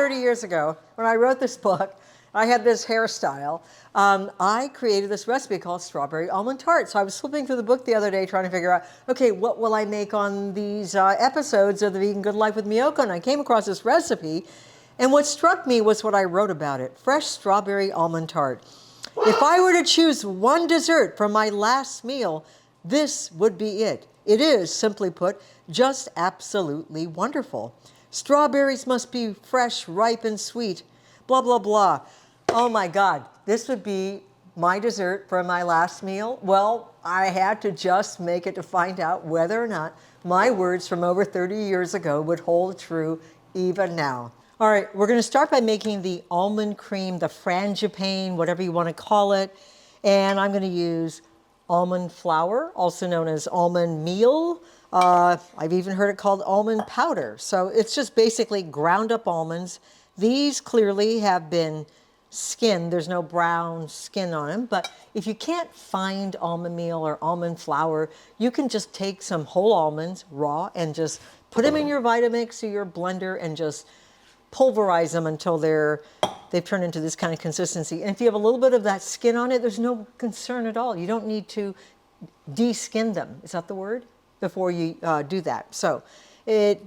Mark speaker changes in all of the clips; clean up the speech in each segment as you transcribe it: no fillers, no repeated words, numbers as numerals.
Speaker 1: 30 years ago, when I wrote this book, I had this hairstyle. I created this recipe called Strawberry Almond Tart. So I was flipping through the book the other day trying to figure out, okay, what will I make on these episodes of the Vegan Good Life with Miyoko? And I came across this recipe. And what struck me was what I wrote about it, fresh strawberry almond tart. If I were to choose one dessert for my last meal, this would be it. It is, simply put, just absolutely wonderful. Strawberries must be fresh, ripe, and sweet. Blah, blah, blah. Oh my God, this would be my dessert for my last meal. Well, I had to just make it to find out whether or not my words from over 30 years ago would hold true even now. All right, we're gonna start by making the almond cream, the Frangipane, whatever you wanna call it. And I'm gonna use almond flour, also known as almond meal. I've even heard it called almond powder. So it's just basically ground up almonds. These clearly have been skinned. There's no brown skin on them. But if you can't find almond meal or almond flour, you can just take some whole almonds raw and just put them in your Vitamix or your blender and just pulverize them until they've turned into this kind of consistency. And if you have a little bit of that skin on it, there's no concern at all. You don't need to de-skin them. Is that the word? Before you do that. So it's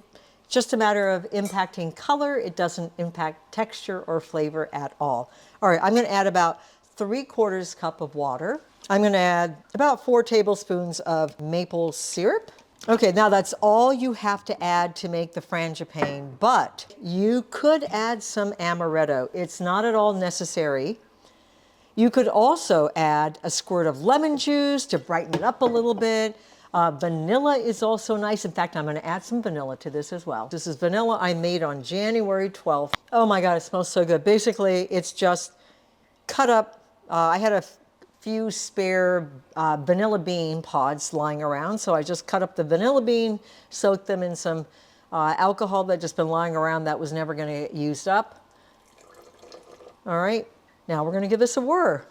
Speaker 1: just a matter of impacting color. It doesn't impact texture or flavor at all. All right, I'm gonna add about 3/4 cup of water. I'm gonna add about 4 tablespoons of maple syrup. Okay, now that's all you have to add to make the Frangipane, but you could add some amaretto. It's not at all necessary. You could also add a squirt of lemon juice to brighten it up a little bit. Vanilla is also nice. In fact, I'm gonna add some vanilla to this as well. This is vanilla I made on January 12th. Oh my God, it smells so good. Basically, it's just cut up. I had a few spare vanilla bean pods lying around. So I just cut up the vanilla bean, soaked them in some alcohol that just been lying around that was never gonna get used up. All right, now we're gonna give this a whir.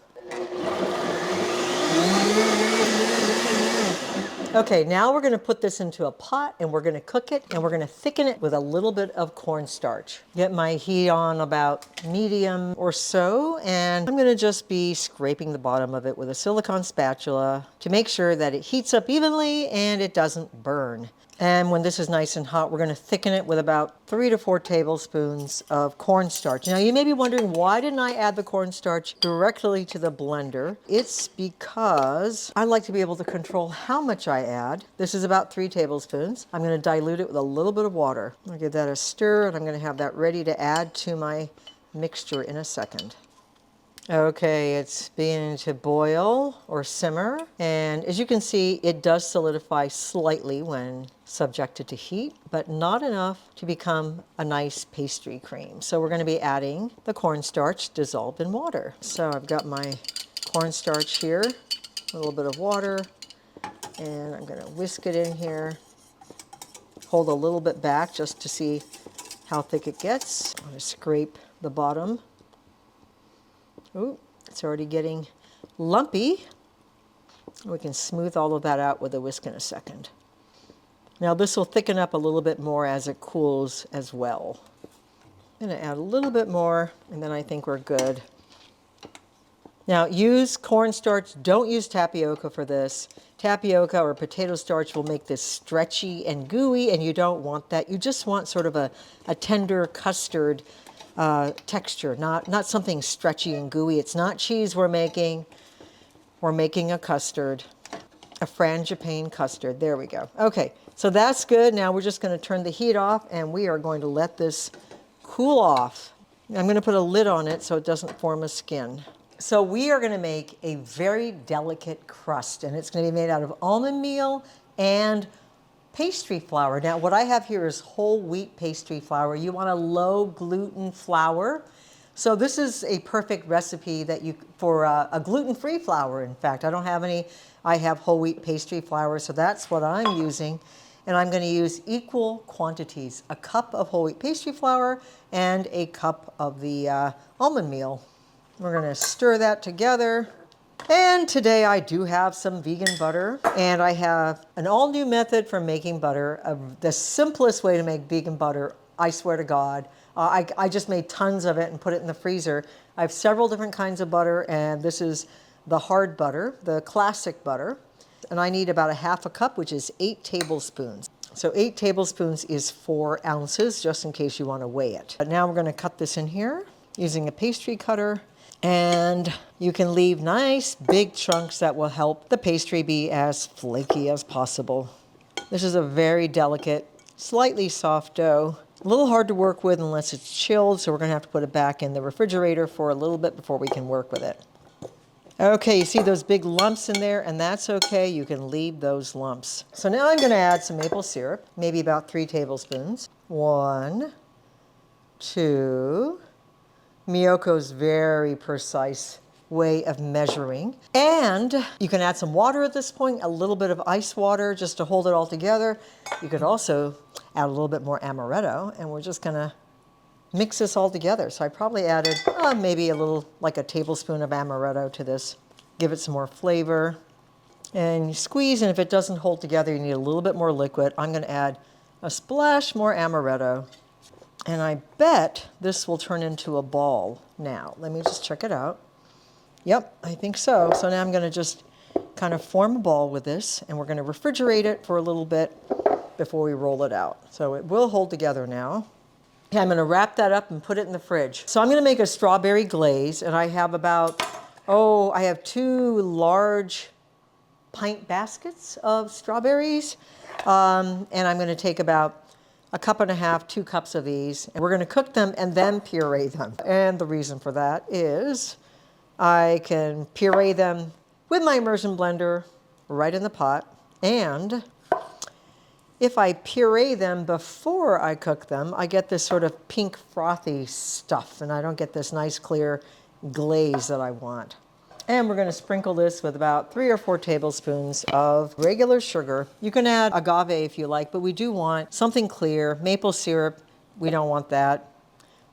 Speaker 1: Okay, now we're gonna put this into a pot and we're gonna cook it and we're gonna thicken it with a little bit of cornstarch. Get my heat on about medium or so, and I'm gonna just be scraping the bottom of it with a silicone spatula to make sure that it heats up evenly and it doesn't burn. And when this is nice and hot, we're gonna thicken it with about 3 to 4 tablespoons of cornstarch. Now you may be wondering, why didn't I add the cornstarch directly to the blender? It's because I like to be able to control how much I add. This is about 3 tablespoons. I'm gonna dilute it with a little bit of water. I'll give that a stir and I'm gonna have that ready to add to my mixture in a second. Okay, it's beginning to boil or simmer. And as you can see, it does solidify slightly when subjected to heat, but not enough to become a nice pastry cream. So we're gonna be adding the cornstarch dissolved in water. So I've got my cornstarch here, a little bit of water, and I'm gonna whisk it in here. Hold a little bit back just to see how thick it gets. I'm gonna scrape the bottom. Ooh, it's already getting lumpy. We can smooth all of that out with a whisk in a second. Now this will thicken up a little bit more as it cools as well. I'm gonna add a little bit more and then I think we're good. Now use cornstarch, don't use tapioca for this. Tapioca or potato starch will make this stretchy and gooey and you don't want that. You just want sort of a tender custard texture, not something stretchy and gooey. It's not cheese we're making a custard, a Frangipane custard. There we go. Okay, so that's good. Now we're just going to turn the heat off and we are going to let this cool off. I'm going to put a lid on it so it doesn't form a skin. So we are going to make a very delicate crust and it's going to be made out of almond meal and pastry flour. Now what I have here is whole wheat pastry flour. You want a low gluten flour. So this is a perfect recipe that for a gluten-free flour. In fact, I don't have any. I have whole wheat pastry flour, so that's what I'm using. And I'm going to use equal quantities, a cup of whole wheat pastry flour and a cup of the almond meal. We're going to stir that together. And today I do have some vegan butter, and I have an all-new method for making butter. The simplest way to make vegan butter I swear to God. I just made tons of it and put it in the freezer. I have several different kinds of butter, and this is the hard butter, the classic butter. And I need about a half a cup, which is 8 tablespoons. So 8 tablespoons is 4 ounces, just in case you want to weigh it. But now we're going to cut this in here using a pastry cutter. And you can leave nice big chunks that will help the pastry be as flaky as possible. This is a very delicate, slightly soft dough. A little hard to work with unless it's chilled, so we're going to have to put it back in the refrigerator for a little bit before we can work with it. Okay, you see those big lumps in there, and that's okay. You can leave those lumps. So now I'm going to add some maple syrup, maybe about 3 tablespoons. 1, 2. Miyoko's very precise way of measuring. And you can add some water at this point, a little bit of ice water just to hold it all together. You could also add a little bit more amaretto, and we're just gonna mix this all together. So I probably added maybe a little, like a tablespoon of amaretto to this. Give it some more flavor. And you squeeze, and if it doesn't hold together, you need a little bit more liquid. I'm gonna add a splash more amaretto. And I bet this will turn into a ball now. Let me just check it out. Yep, I think so. So now I'm gonna just kind of form a ball with this, and we're gonna refrigerate it for a little bit before we roll it out. So it will hold together now. Okay, I'm gonna wrap that up and put it in the fridge. So I'm gonna make a strawberry glaze, and I have about, I have 2 large pint baskets of strawberries. And I'm gonna take about a cup and a half, 2 cups of these, and we're gonna cook them and then puree them. And the reason for that is I can puree them with my immersion blender right in the pot. And if I puree them before I cook them, I get this sort of pink frothy stuff, and I don't get this nice clear glaze that I want. And we're gonna sprinkle this with about 3 or 4 tablespoons of regular sugar. You can add agave if you like, but we do want something clear. Maple syrup, we don't want that.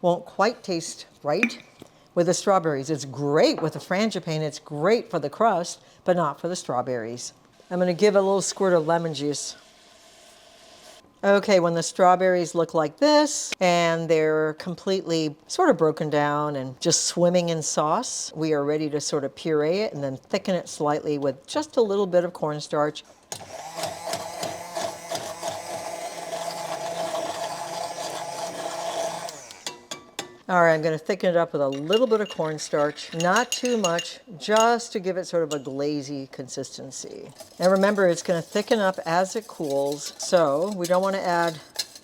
Speaker 1: Won't quite taste right with the strawberries. It's great with the frangipane, it's great for the crust, but not for the strawberries. I'm gonna give a little squirt of lemon juice. Okay, when the strawberries look like this and they're completely sort of broken down and just swimming in sauce, we are ready to sort of puree it and then thicken it slightly with just a little bit of cornstarch. All right, I'm going to thicken it up with a little bit of cornstarch, not too much, just to give it sort of a glazy consistency. And remember, it's going to thicken up as it cools, so we don't want to add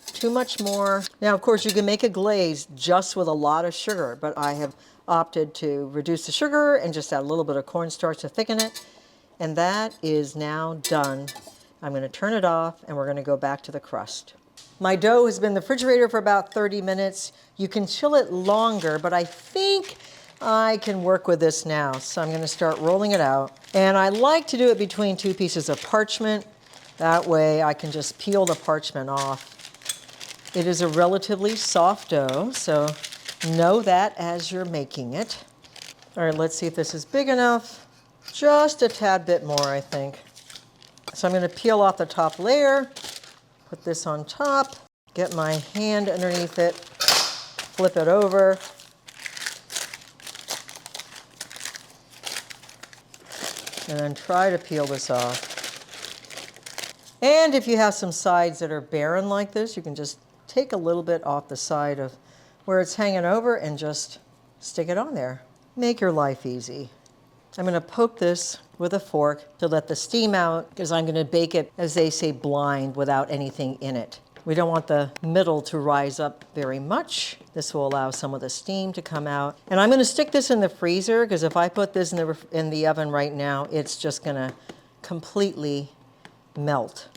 Speaker 1: too much more. Now, of course, you can make a glaze just with a lot of sugar, but I have opted to reduce the sugar and just add a little bit of cornstarch to thicken it. And that is now done. I'm going to turn it off, and we're going to go back to the crust. My dough has been in the refrigerator for about 30 minutes. You can chill it longer, but I think I can work with this now. So I'm gonna start rolling it out. And I like to do it between 2 pieces of parchment. That way I can just peel the parchment off. It is a relatively soft dough, so know that as you're making it. All right, let's see if this is big enough. Just a tad bit more, I think. So I'm gonna peel off the top layer. Put this on top, get my hand underneath it, flip it over. And then try to peel this off. And if you have some sides that are barren like this, you can just take a little bit off the side of where it's hanging over and just stick it on there. Make your life easy. I'm going to poke this with a fork to let the steam out because I'm going to bake it, as they say, blind without anything in it. We don't want the middle to rise up very much. This will allow some of the steam to come out. And I'm going to stick this in the freezer because if I put this in the oven right now, it's just going to completely melt.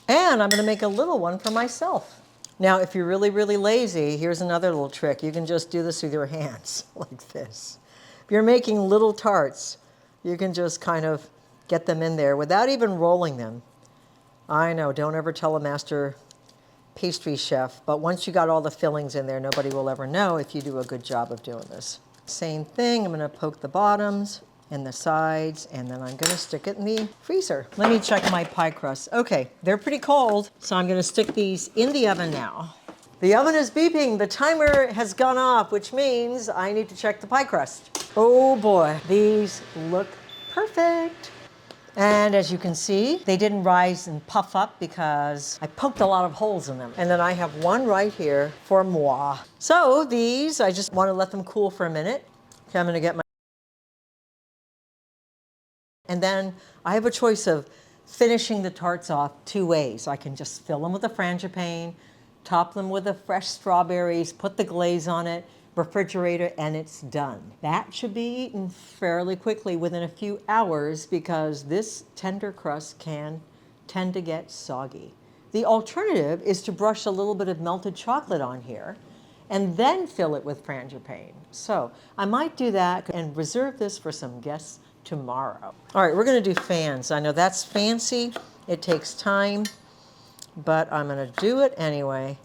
Speaker 1: And I'm going to make a little one for myself. Now, if you're really, really lazy, here's another little trick. You can just do this with your hands like this. If you're making little tarts, you can just kind of get them in there without even rolling them. I know, don't ever tell a master pastry chef, but once you got all the fillings in there, nobody will ever know if you do a good job of doing this. Same thing, I'm gonna poke the bottoms and the sides, and then I'm gonna stick it in the freezer. Let me check my pie crust. Okay, they're pretty cold, so I'm gonna stick these in the oven now. The oven is beeping. The timer has gone off, which means I need to check the pie crust. Oh boy, these look perfect. And as you can see, they didn't rise and puff up because I poked a lot of holes in them. And then I have one right here for moi. So these, I just want to let them cool for a minute. Okay, I'm gonna get my... And then I have a choice of finishing the tarts off two ways. I can just fill them with a frangipane, top them with the fresh strawberries, put the glaze on it, refrigerator, and it's done. That should be eaten fairly quickly within a few hours because this tender crust can tend to get soggy. The alternative is to brush a little bit of melted chocolate on here and then fill it with frangipane. So I might do that and reserve this for some guests tomorrow. All right, we're gonna do fans. I know that's fancy, it takes time, but I'm gonna do it anyway.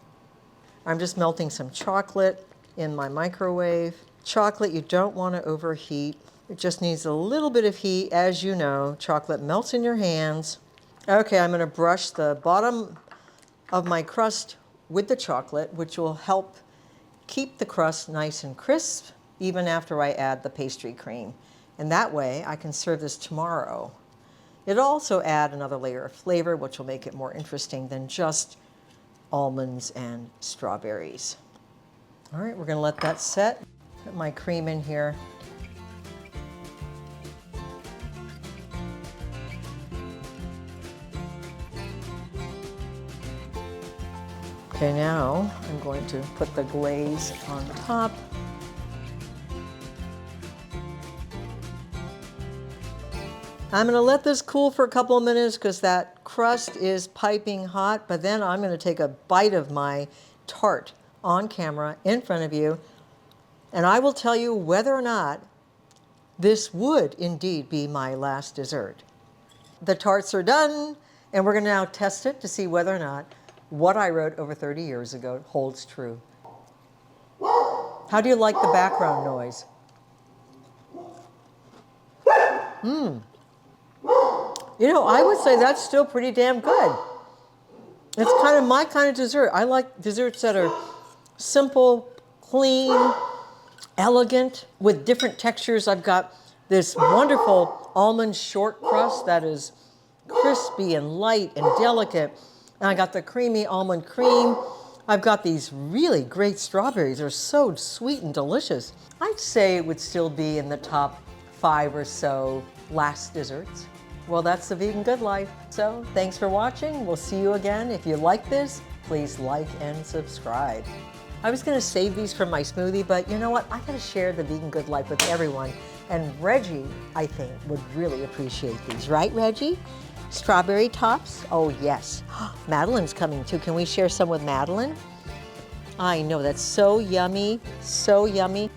Speaker 1: I'm just melting some chocolate in my microwave. Chocolate you don't want to overheat. It just needs a little bit of heat. As you know, chocolate melts in your hands. Okay, I'm going to brush the bottom of my crust with the chocolate, which will help keep the crust nice and crisp even after I add the pastry cream. And that way I can serve this tomorrow. It'll also add another layer of flavor, which will make it more interesting than just almonds and strawberries. All right, we're gonna let that set. Put my cream in here. Okay, now I'm going to put the glaze on top. I'm gonna let this cool for a couple of minutes because that crust is piping hot, but then I'm gonna take a bite of my tart on camera in front of you, and I will tell you whether or not this would indeed be my last dessert. The tarts are done, and we're gonna now test it to see whether or not what I wrote over 30 years ago holds true. How do you like the background noise? You know, I would say that's still pretty damn good. It's kind of my kind of dessert. I like desserts that are simple, clean, elegant, with different textures. I've got this wonderful almond short crust that is crispy and light and delicate. And I got the creamy almond cream. I've got these really great strawberries. They're so sweet and delicious. I'd say it would still be in the top 5 or so last desserts. Well, that's the Vegan Good Life. So thanks for watching. We'll see you again. If you like this, please like and subscribe. I was gonna save these for my smoothie, but you know what? I gotta share the Vegan Good Life with everyone. And Reggie, I think, would really appreciate these. Right, Reggie? Strawberry tops? Oh, yes. Madeline's coming too. Can we share some with Madeline? I know, that's so yummy, so yummy.